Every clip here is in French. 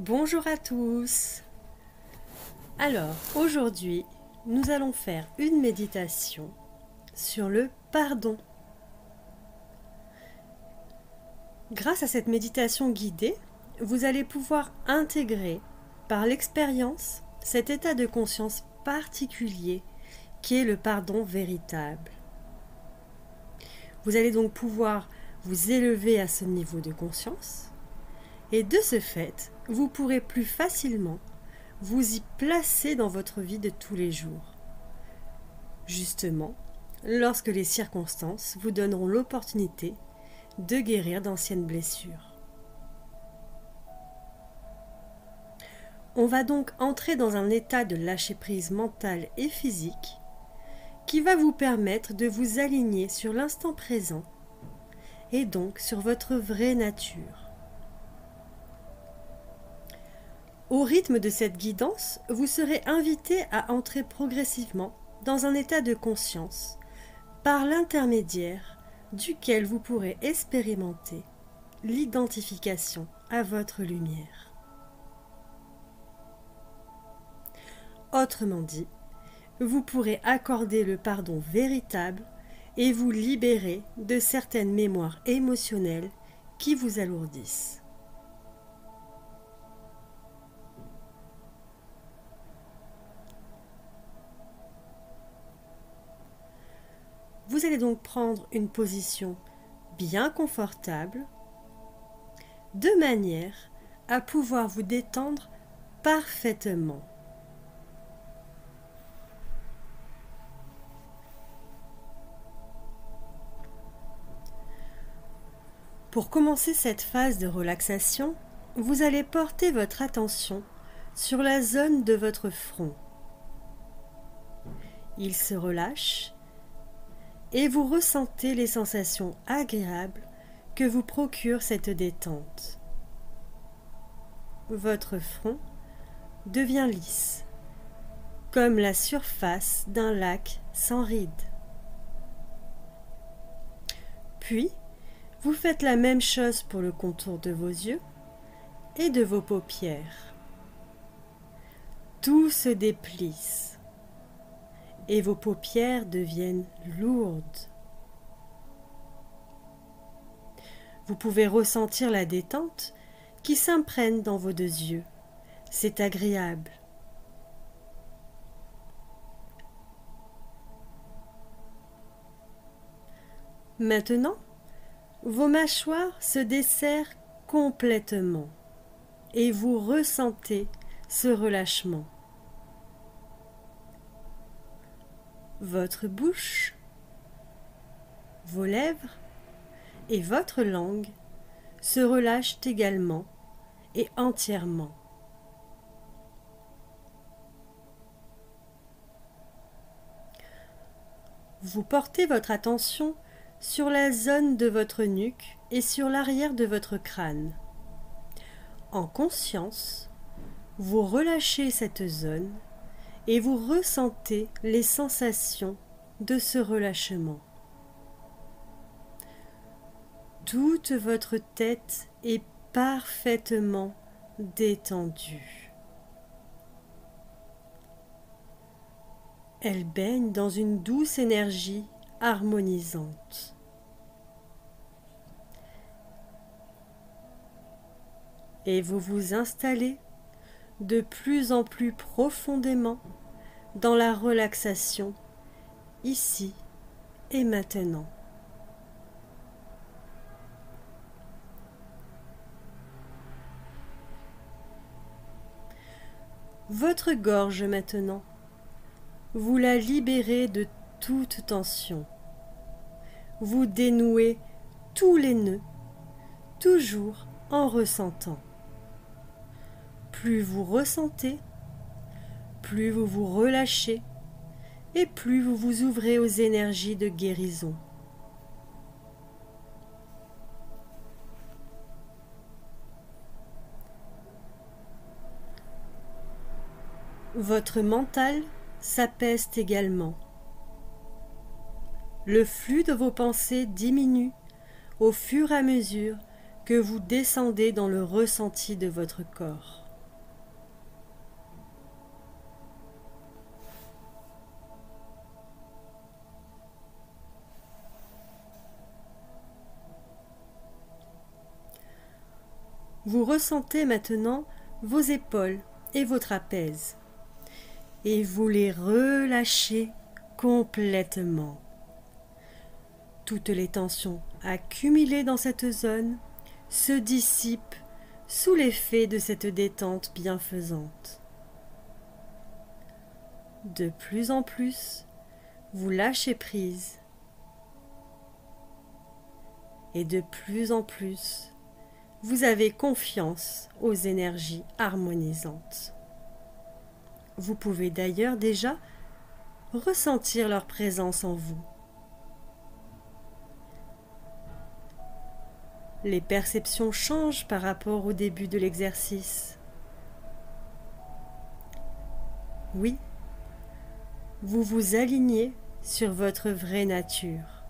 Bonjour à tous. Alors, aujourd'hui, nous allons faire une méditation sur le pardon. Grâce à cette méditation guidée, vous allez pouvoir intégrer par l'expérience cet état de conscience particulier qui est le pardon véritable. Vous allez donc pouvoir vous élever à ce niveau de conscience et de ce fait, vous pourrez plus facilement vous y placer dans votre vie de tous les jours. Justement, lorsque les circonstances vous donneront l'opportunité de guérir d'anciennes blessures. On va donc entrer dans un état de lâcher-prise mental et physique qui va vous permettre de vous aligner sur l'instant présent et donc sur votre vraie nature. Au rythme de cette guidance, vous serez invité à entrer progressivement dans un état de conscience par l'intermédiaire duquel vous pourrez expérimenter l'identification à votre lumière. Autrement dit, vous pourrez accorder le pardon véritable et vous libérer de certaines mémoires émotionnelles qui vous alourdissent. Vous allez donc prendre une position bien confortable, de manière à pouvoir vous détendre parfaitement. Pour commencer cette phase de relaxation, vous allez porter votre attention sur la zone de votre front. Il se relâche et vous ressentez les sensations agréables que vous procure cette détente. Votre front devient lisse, comme la surface d'un lac sans rides. Puis, vous faites la même chose pour le contour de vos yeux et de vos paupières. Tout se déplisse et vos paupières deviennent lourdes. Vous pouvez ressentir la détente qui s'imprègne dans vos deux yeux. C'est agréable. Maintenant, vos mâchoires se desserrent complètement et vous ressentez ce relâchement. Votre bouche, vos lèvres et votre langue se relâchent également et entièrement. Vous portez votre attention sur la zone de votre nuque et sur l'arrière de votre crâne. En conscience, vous relâchez cette zone et vous ressentez les sensations de ce relâchement. Toute votre tête est parfaitement détendue. Elle baigne dans une douce énergie harmonisante. Et vous vous installez de plus en plus profondément dans la relaxation, ici et maintenant. Votre gorge maintenant, vous la libérez de toute tension. Vous dénouez tous les nœuds, toujours en ressentant. Plus vous ressentez, plus vous vous relâchez et plus vous vous ouvrez aux énergies de guérison. Votre mental s'apaise également. Le flux de vos pensées diminue au fur et à mesure que vous descendez dans le ressenti de votre corps. vous ressentez maintenant vos épaules et vos trapèzes et vous les relâchez complètement. Toutes les tensions accumulées dans cette zone se dissipent sous l'effet de cette détente bienfaisante. De plus en plus, vous lâchez prise et de plus en plus, vous avez confiance aux énergies harmonisantes. Vous pouvez d'ailleurs déjà ressentir leur présence en vous. Les perceptions changent par rapport au début de l'exercice. Oui, vous vous alignez sur votre vraie nature.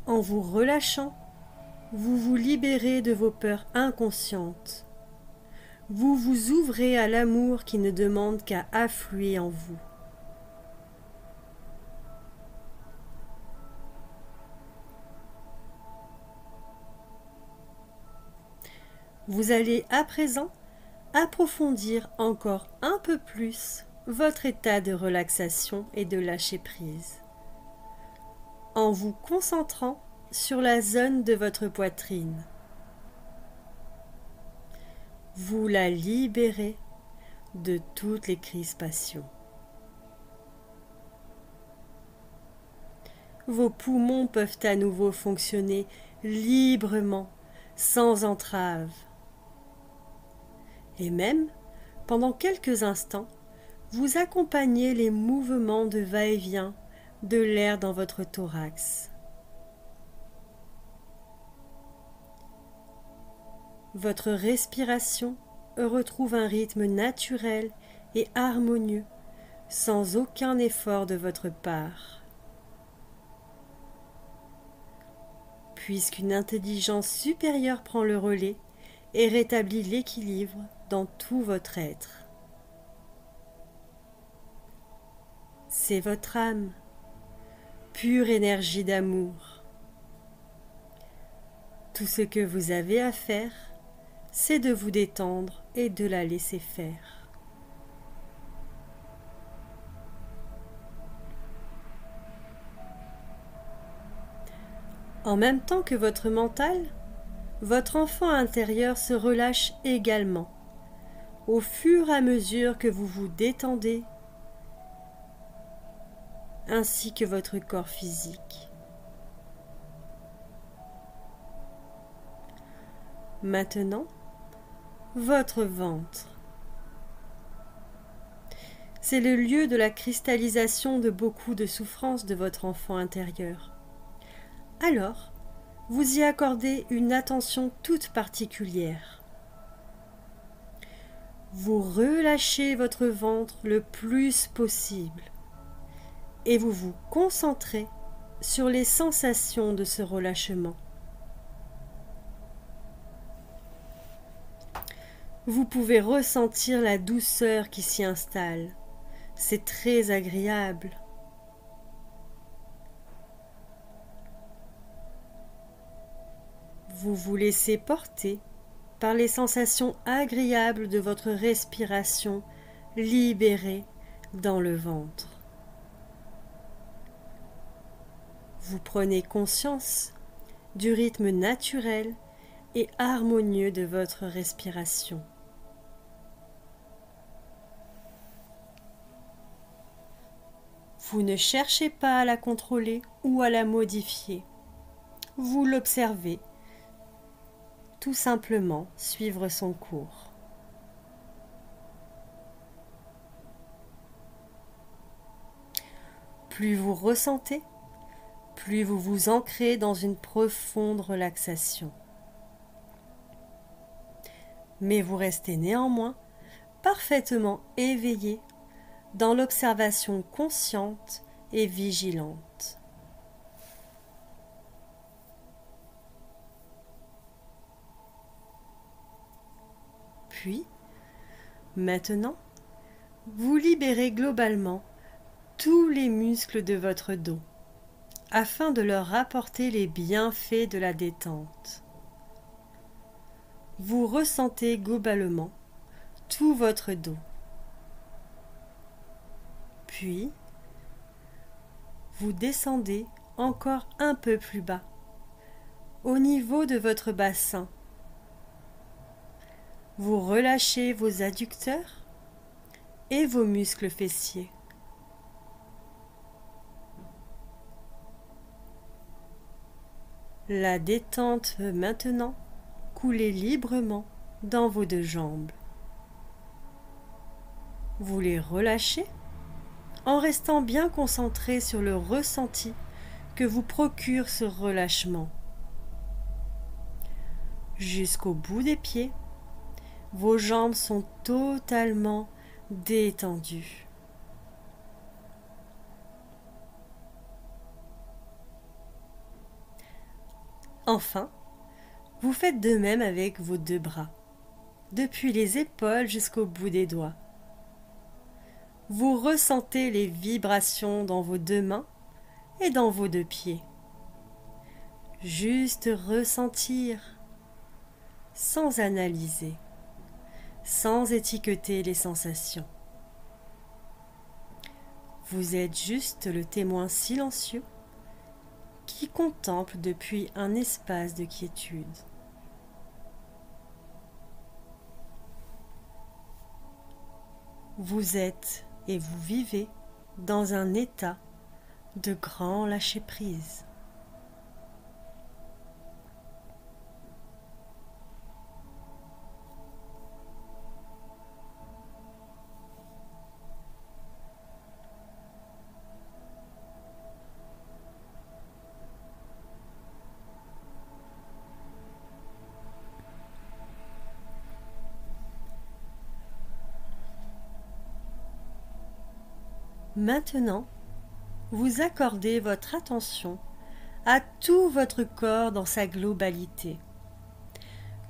En vous relâchant, vous vous libérez de vos peurs inconscientes. Vous vous ouvrez à l'amour qui ne demande qu'à affluer en vous. Vous allez à présent approfondir encore un peu plus votre état de relaxation et de lâcher-prise en vous concentrant sur la zone de votre poitrine. Vous la libérez de toutes les crispations. Vos poumons peuvent à nouveau fonctionner librement, sans entrave. Et même, pendant quelques instants, vous accompagnez les mouvements de va-et-vient de l'air dans votre thorax. Votre respiration retrouve un rythme naturel et harmonieux, sans aucun effort de votre part. Puisqu'une intelligence supérieure prend le relais et rétablit l'équilibre dans tout votre être. C'est votre âme, pure énergie d'amour. Tout ce que vous avez à faire, c'est de vous détendre et de la laisser faire. En même temps que votre mental, votre enfant intérieur se relâche également, au fur et à mesure que vous vous détendez, ainsi que votre corps physique. Maintenant, votre ventre. C'est le lieu de la cristallisation de beaucoup de souffrances de votre enfant intérieur. Alors, vous y accordez une attention toute particulière. Vous relâchez votre ventre le plus possible et vous vous concentrez sur les sensations de ce relâchement. Vous pouvez ressentir la douceur qui s'y installe. C'est très agréable. Vous vous laissez porter par les sensations agréables de votre respiration libérée dans le ventre. Vous prenez conscience du rythme naturel et harmonieux de votre respiration. Vous ne cherchez pas à la contrôler ou à la modifier. Vous l'observez, tout simplement suivre son cours. Plus vous ressentez, plus vous vous ancrez dans une profonde relaxation. Mais vous restez néanmoins parfaitement éveillé dans l'observation consciente et vigilante. Puis, maintenant, vous libérez globalement tous les muscles de votre dos, afin de leur apporter les bienfaits de la détente. Vous ressentez globalement tout votre dos. Puis, vous descendez encore un peu plus bas, au niveau de votre bassin. Vous relâchez vos adducteurs et vos muscles fessiers. La détente peut maintenant couler librement dans vos deux jambes. Vous les relâchez en restant bien concentré sur le ressenti que vous procure ce relâchement. Jusqu'au bout des pieds, vos jambes sont totalement détendues. Enfin, vous faites de même avec vos deux bras, depuis les épaules jusqu'au bout des doigts. Vous ressentez les vibrations dans vos deux mains et dans vos deux pieds. Juste ressentir, sans analyser, sans étiqueter les sensations. Vous êtes juste le témoin silencieux qui contemple depuis un espace de quiétude. Vous êtes et vous vivez dans un état de grand lâcher-prise. Maintenant, vous accordez votre attention à tout votre corps dans sa globalité.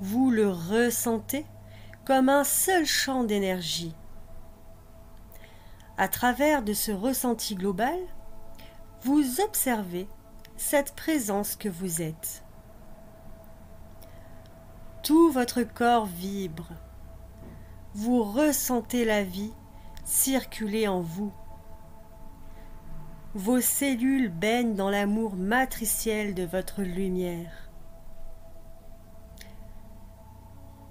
Vous le ressentez comme un seul champ d'énergie. À travers de ce ressenti global, vous observez cette présence que vous êtes. Tout votre corps vibre. Vous ressentez la vie circuler en vous. Vos cellules baignent dans l'amour matriciel de votre lumière.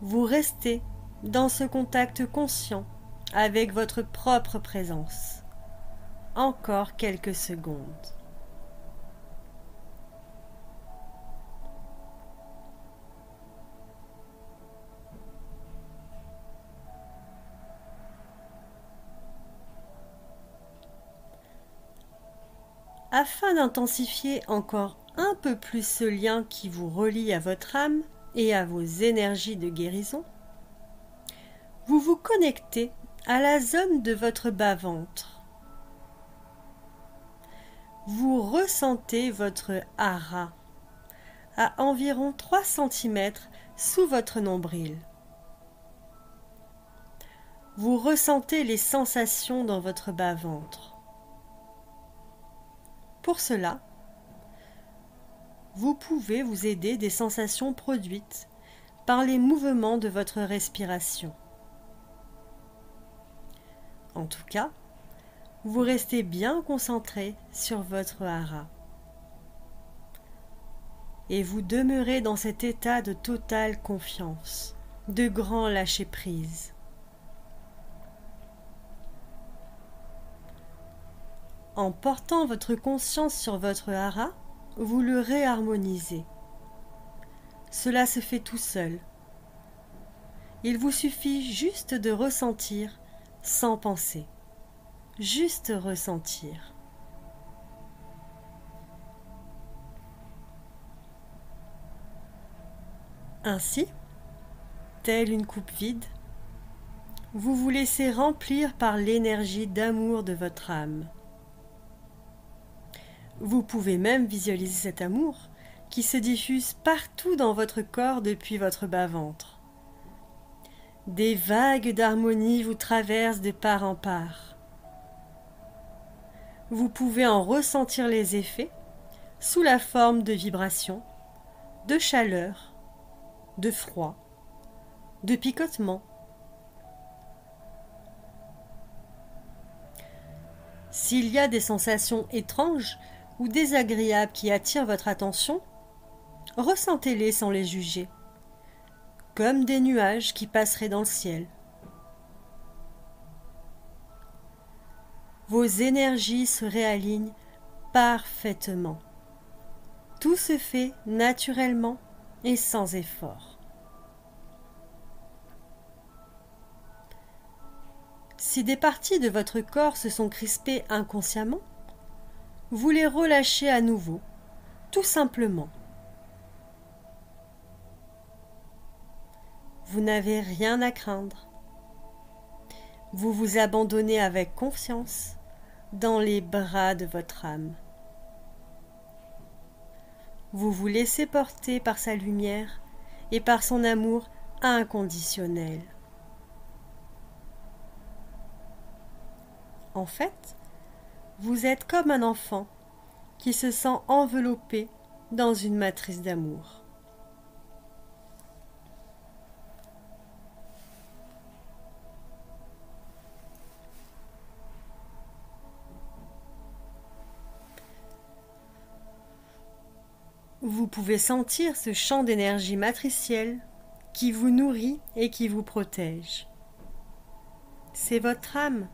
Vous restez dans ce contact conscient avec votre propre présence. Encore quelques secondes. Afin d'intensifier encore un peu plus ce lien qui vous relie à votre âme et à vos énergies de guérison, vous vous connectez à la zone de votre bas-ventre. Vous ressentez votre hara à environ 3 cm sous votre nombril. Vous ressentez les sensations dans votre bas-ventre. Pour cela, vous pouvez vous aider des sensations produites par les mouvements de votre respiration. En tout cas, vous restez bien concentré sur votre hara. Et vous demeurez dans cet état de totale confiance, de grand lâcher-prise. En portant votre conscience sur votre hara, vous le réharmonisez. Cela se fait tout seul. Il vous suffit juste de ressentir sans penser. Juste ressentir. Ainsi, telle une coupe vide, vous vous laissez remplir par l'énergie d'amour de votre âme. Vous pouvez même visualiser cet amour qui se diffuse partout dans votre corps depuis votre bas-ventre. Des vagues d'harmonie vous traversent de part en part. Vous pouvez en ressentir les effets sous la forme de vibrations, de chaleur, de froid, de picotement. S'il y a des sensations étranges ou désagréables qui attirent votre attention, ressentez-les sans les juger, comme des nuages qui passeraient dans le ciel. Vos énergies se réalignent parfaitement. Tout se fait naturellement et sans effort. Si des parties de votre corps se sont crispées inconsciemment, vous les relâchez à nouveau, tout simplement. Vous n'avez rien à craindre. Vous vous abandonnez avec confiance dans les bras de votre âme. Vous vous laissez porter par sa lumière et par son amour inconditionnel. En fait, vous êtes comme un enfant qui se sent enveloppé dans une matrice d'amour. Vous pouvez sentir ce champ d'énergie matricielle qui vous nourrit et qui vous protège. C'est votre âme,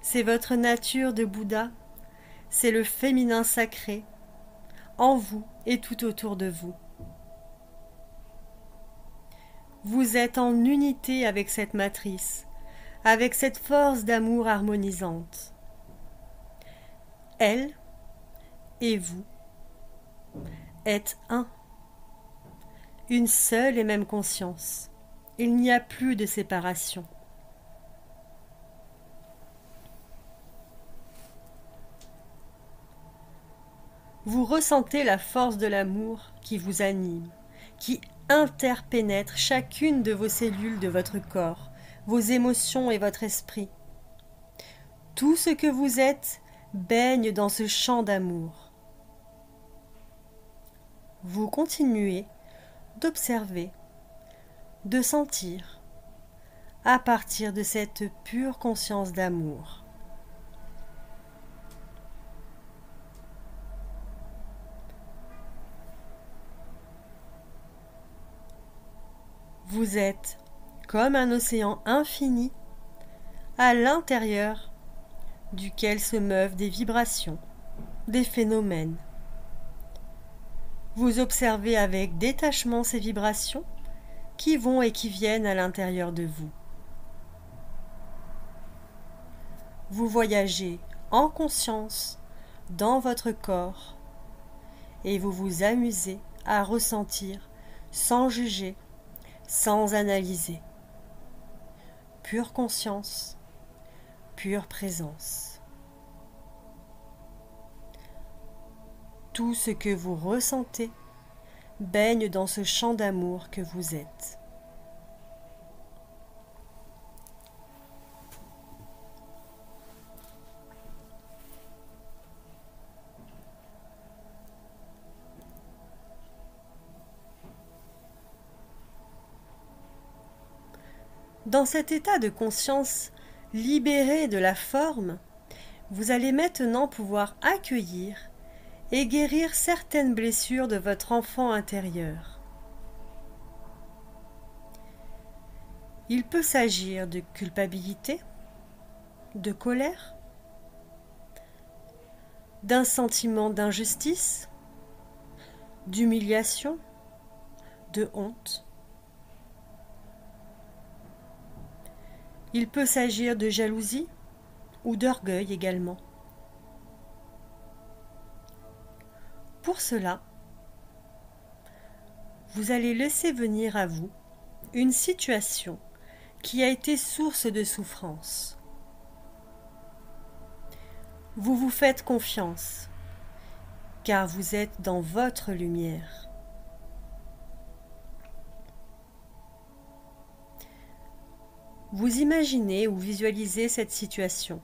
c'est votre nature de Bouddha, c'est le féminin sacré, en vous et tout autour de vous. Vous êtes en unité avec cette matrice, avec cette force d'amour harmonisante. Elle et vous êtes un, une seule et même conscience. Il n'y a plus de séparation. Vous ressentez la force de l'amour qui vous anime, qui interpénètre chacune de vos cellules de votre corps, vos émotions et votre esprit. Tout ce que vous êtes baigne dans ce champ d'amour. Vous continuez d'observer, de sentir, à partir de cette pure conscience d'amour. Vous êtes comme un océan infini à l'intérieur duquel se meuvent des vibrations, des phénomènes. Vous observez avec détachement ces vibrations qui vont et qui viennent à l'intérieur de vous. Vous voyagez en conscience dans votre corps et vous vous amusez à ressentir sans juger, sans analyser. Pure conscience, pure présence. Tout ce que vous ressentez baigne dans ce champ d'amour que vous êtes. Dans cet état de conscience libéré de la forme, vous allez maintenant pouvoir accueillir et guérir certaines blessures de votre enfant intérieur. Il peut s'agir de culpabilité, de colère, d'un sentiment d'injustice, d'humiliation, de honte. Il peut s'agir de jalousie ou d'orgueil également. Pour cela, vous allez laisser venir à vous une situation qui a été source de souffrance. Vous vous faites confiance, car vous êtes dans votre lumière. Vous imaginez ou visualisez cette situation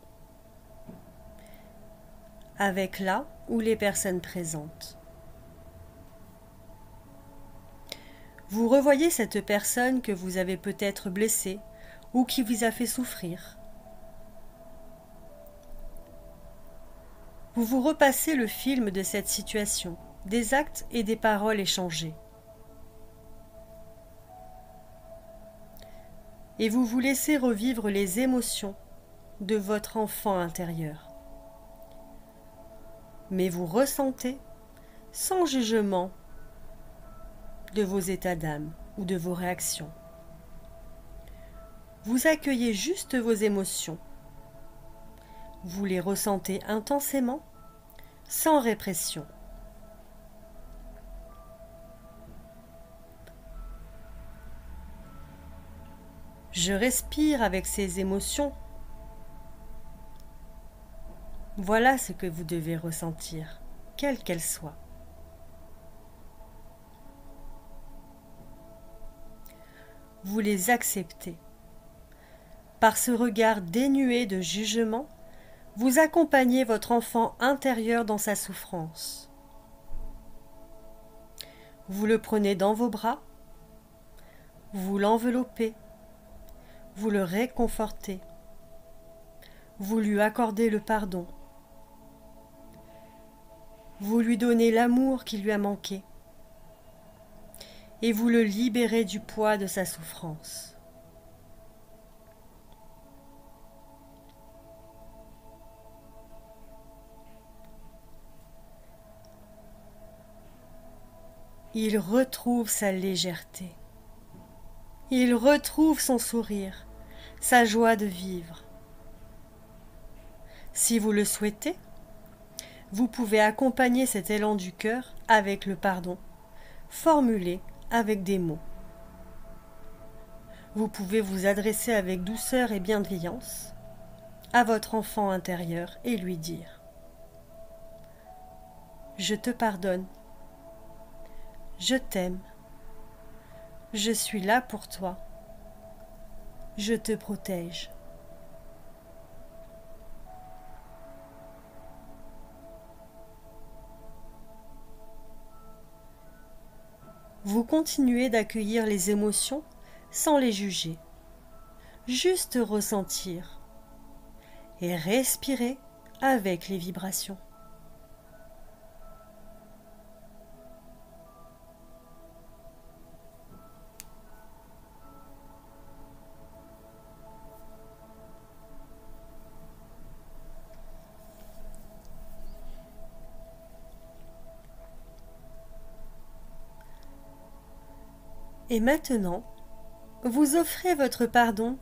avec la ou les personnes présentes. Vous revoyez cette personne que vous avez peut-être blessée ou qui vous a fait souffrir. Vous vous repassez le film de cette situation, des actes et des paroles échangés. Et vous vous laissez revivre les émotions de votre enfant intérieur. Mais vous ressentez, sans jugement, de vos états d'âme ou de vos réactions. Vous accueillez juste vos émotions. Vous les ressentez intensément, sans répression. Je respire avec ces émotions. Voilà ce que vous devez ressentir, quelle qu'elle soit. Vous les acceptez. Par ce regard dénué de jugement, vous accompagnez votre enfant intérieur dans sa souffrance. Vous le prenez dans vos bras, vous l'enveloppez, vous le réconfortez, vous lui accordez le pardon, vous lui donnez l'amour qui lui a manqué et vous le libérez du poids de sa souffrance. Il retrouve sa légèreté. Il retrouve son sourire, sa joie de vivre. Si vous le souhaitez, vous pouvez accompagner cet élan du cœur avec le pardon, formulé avec des mots. Vous pouvez vous adresser avec douceur et bienveillance à votre enfant intérieur et lui dire « Je te pardonne. Je t'aime. Je suis là pour toi. Je te protège. » Vous continuez d'accueillir les émotions sans les juger, juste ressentir et respirer avec les vibrations. Et maintenant, vous offrez votre pardon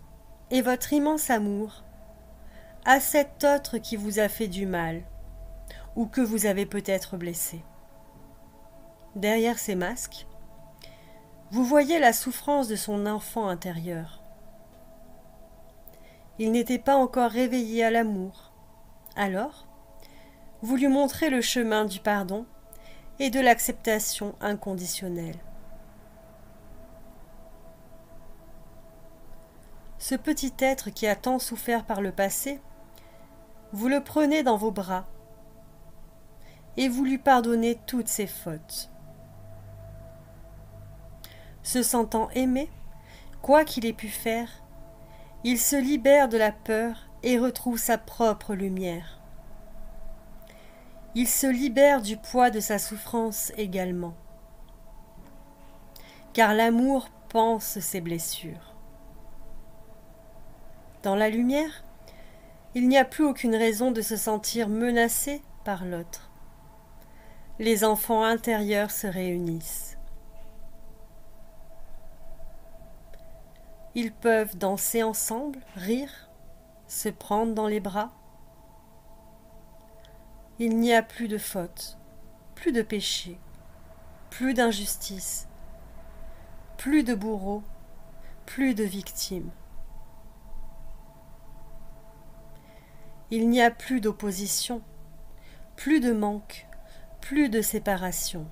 et votre immense amour à cet autre qui vous a fait du mal ou que vous avez peut-être blessé. Derrière ces masques, vous voyez la souffrance de son enfant intérieur. Il n'était pas encore réveillé à l'amour. Alors, vous lui montrez le chemin du pardon et de l'acceptation inconditionnelle. Ce petit être qui a tant souffert par le passé, vous le prenez dans vos bras et vous lui pardonnez toutes ses fautes. Se sentant aimé, quoi qu'il ait pu faire, il se libère de la peur et retrouve sa propre lumière. Il se libère du poids de sa souffrance également, car l'amour panse ses blessures. Dans la lumière, il n'y a plus aucune raison de se sentir menacé par l'autre. Les enfants intérieurs se réunissent. Ils peuvent danser ensemble, rire, se prendre dans les bras. Il n'y a plus de faute, plus de péché, plus d'injustice, plus de bourreaux, plus de victimes. Il n'y a plus d'opposition, plus de manque, plus de séparation.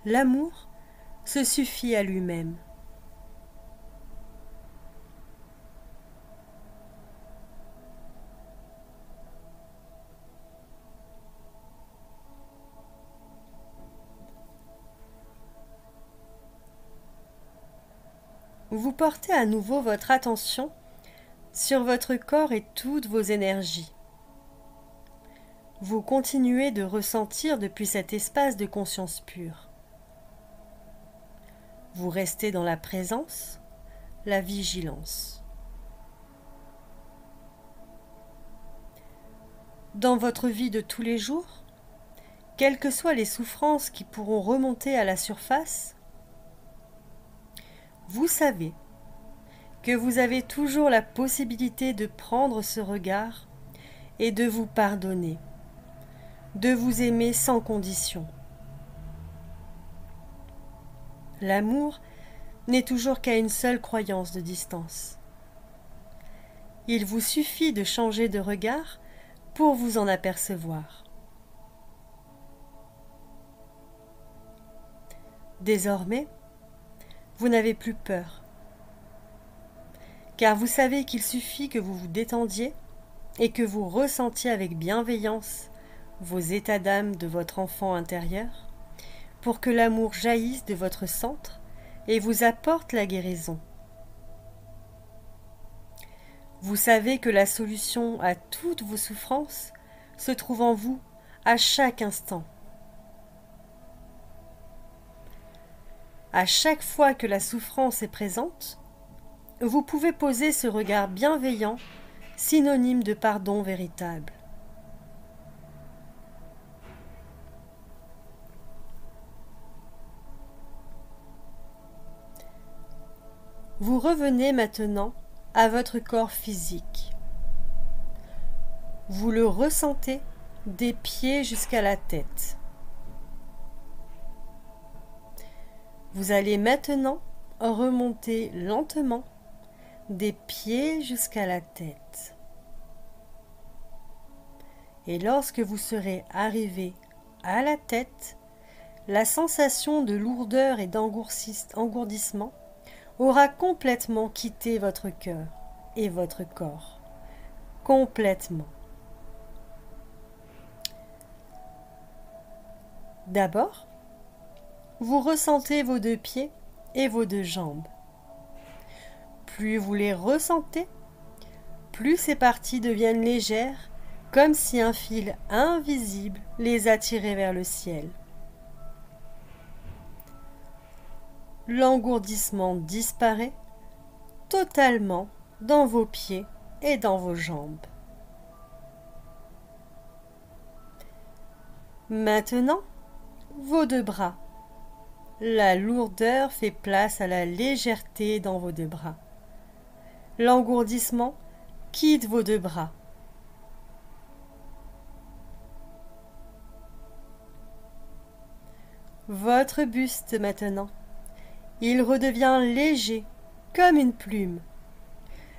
L'amour se suffit à lui-même. vous portez à nouveau votre attention sur votre corps et toutes vos énergies. Vous continuez de ressentir depuis cet espace de conscience pure. Vous restez dans la présence, la vigilance. Dans votre vie de tous les jours, quelles que soient les souffrances qui pourront remonter à la surface, vous savez que vous avez toujours la possibilité de prendre ce regard et de vous pardonner, de vous aimer sans condition. L'amour n'est toujours qu'à une seule croyance de distance. Il vous suffit de changer de regard pour vous en apercevoir. Désormais, vous n'avez plus peur, car vous savez qu'il suffit que vous vous détendiez et que vous ressentiez avec bienveillance vos états d'âme de votre enfant intérieur pour que l'amour jaillisse de votre centre et vous apporte la guérison. Vous savez que la solution à toutes vos souffrances se trouve en vous à chaque instant. À chaque fois que la souffrance est présente, vous pouvez poser ce regard bienveillant, synonyme de pardon véritable. Vous revenez maintenant à votre corps physique. Vous le ressentez des pieds jusqu'à la tête. Vous allez maintenant remonter lentement des pieds jusqu'à la tête. Et lorsque vous serez arrivé à la tête, la sensation de lourdeur et d'engourdissement aura complètement quitté votre cœur et votre corps. Complètement. D'abord, vous ressentez vos deux pieds et vos deux jambes. Plus vous les ressentez, plus ces parties deviennent légères, comme si un fil invisible les attirait vers le ciel. L'engourdissement disparaît totalement dans vos pieds et dans vos jambes. Maintenant, vos deux bras. La lourdeur fait place à la légèreté dans vos deux bras. L'engourdissement quitte vos deux bras. Votre buste maintenant. Il redevient léger, comme une plume.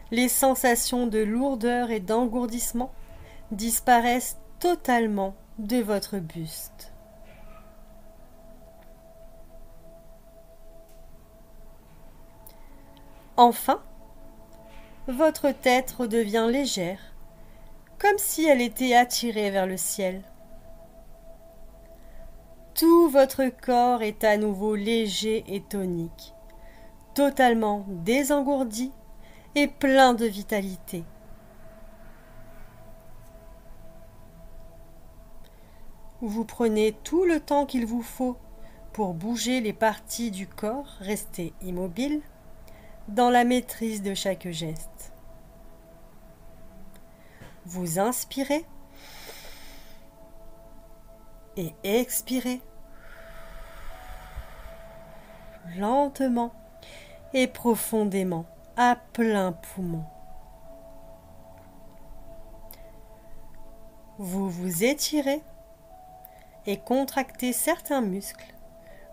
Les sensations de lourdeur et d'engourdissement disparaissent totalement de votre buste. Enfin, votre tête redevient légère, comme si elle était attirée vers le ciel. Tout votre corps est à nouveau léger et tonique, totalement désengourdi et plein de vitalité. Vous prenez tout le temps qu'il vous faut pour bouger les parties du corps restées immobiles dans la maîtrise de chaque geste. Vous inspirez et expirez lentement et profondément à plein poumon. Vous vous étirez et contractez certains muscles,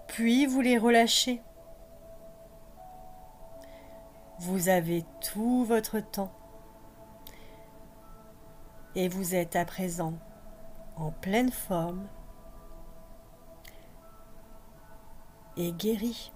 puis vous les relâchez. Vous avez tout votre temps et vous êtes à présent en pleine forme et guéri.